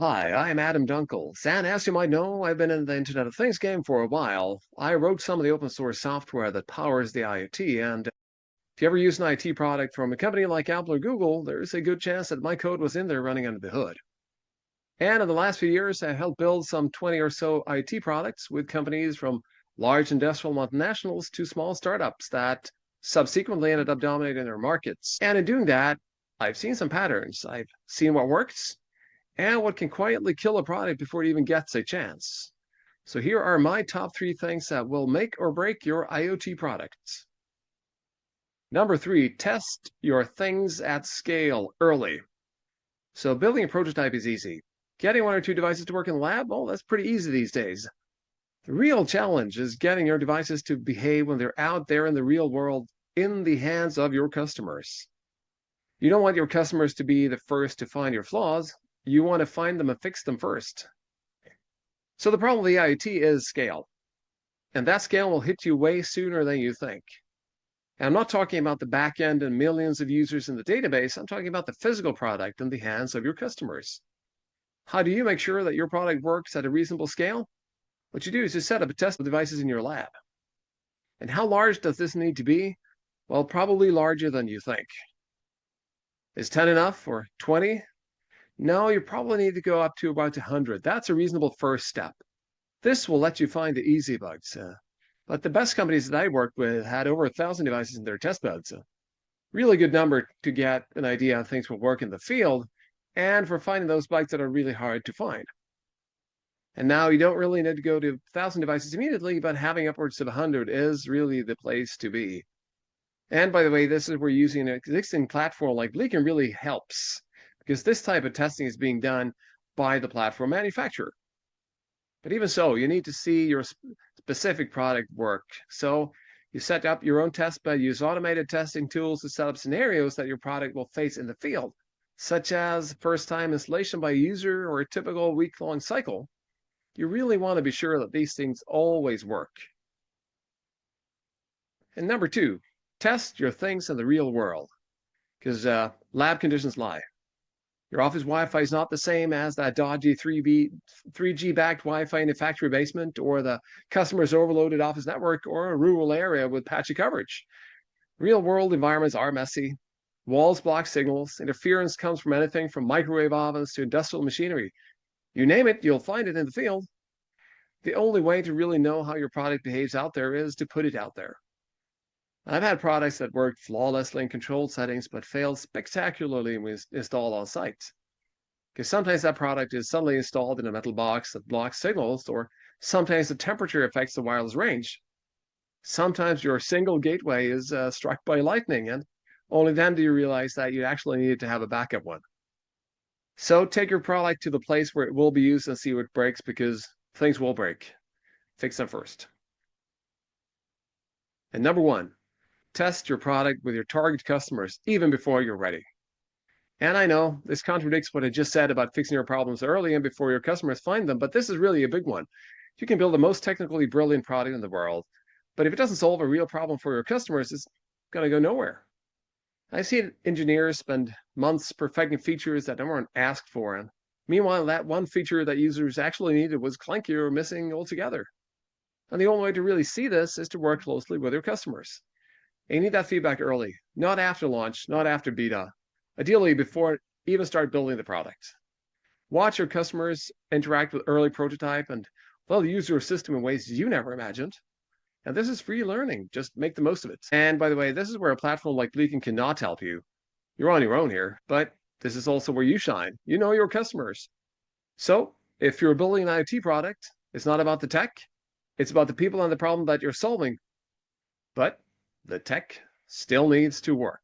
Hi, I'm Adam Dunkels, and as you might know, I've been in the Internet of Things game for a while. I wrote some of the open source software that powers the IoT, and if you ever use an IT product from a company like Apple or Google, there's a good chance that my code was in there running under the hood. And in the last few years, I've helped build some 20 or so IT products with companies from large industrial multinationals to small startups that subsequently ended up dominating their markets. And in doing that, I've seen some patterns. I've seen what works and what can quietly kill a product before it even gets a chance. So here are my top 3 things that will make or break your IoT products. Number 3, test your things at scale early. So building a prototype is easy. Getting 1 or 2 devices to work in the lab, well, that's pretty easy these days. The real challenge is getting your devices to behave when they're out there in the real world in the hands of your customers. You don't want your customers to be the first to find your flaws. You want to find them and fix them first. So the problem with the IoT is scale. And that scale will hit you way sooner than you think. And I'm not talking about the back end and millions of users in the database. I'm talking about the physical product in the hands of your customers. How do you make sure that your product works at a reasonable scale? What you do is you set up a test of devices in your lab. And how large does this need to be? Well, probably larger than you think. Is 10 enough or 20? No, you probably need to go up to about 100. That's a reasonable first step. This will let you find the easy bugs. But the best companies that I worked with had over 1,000 devices in their test beds. A really good number to get an idea how things will work in the field and for finding those bugs that are really hard to find. And now you don't really need to go to 1,000 devices immediately, but having upwards of 100 is really the place to be. And by the way, this is where using an existing platform like Blecon really helps, because this type of testing is being done by the platform manufacturer. But even so, you need to see your specific product work. So you set up your own test bed, use automated testing tools to set up scenarios that your product will face in the field, such as first-time installation by a user or a typical week-long cycle. You really want to be sure that these things always work. And number 2, test your things in the real world, because lab conditions lie. Your office Wi-Fi is not the same as that dodgy 3G-backed Wi-Fi in a factory basement or the customer's overloaded office network or a rural area with patchy coverage. Real-world environments are messy. Walls block signals. Interference comes from anything from microwave ovens to industrial machinery. You name it, you'll find it in the field. The only way to really know how your product behaves out there is to put it out there. I've had products that worked flawlessly in controlled settings but failed spectacularly when installed on site. Because sometimes that product is suddenly installed in a metal box that blocks signals, or sometimes the temperature affects the wireless range. Sometimes your single gateway is struck by lightning, and only then do you realize that you actually needed to have a backup one. So take your product to the place where it will be used and see what breaks, because things will break. Fix them first. And number 1, test your product with your target customers even before you're ready. And I know this contradicts what I just said about fixing your problems early and before your customers find them, but this is really a big one. You can build the most technically brilliant product in the world, but if it doesn't solve a real problem for your customers, it's going to go nowhere. I've seen engineers spend months perfecting features that weren't asked for, and meanwhile, that one feature that users actually needed was clunky or missing altogether. And the only way to really see this is to work closely with your customers. And you need that feedback early, not after launch, not after beta, ideally before even start building the product. Watch your customers interact with early prototype and they'll use your system in ways you never imagined. And this is free learning. Just make the most of it. And by the way, this is where a platform like Blecon cannot help you. You're on your own here, but this is also where you shine. You know your customers. So if you're building an IoT product, it's not about the tech. It's about the people and the problem that you're solving. But the tech still needs to work.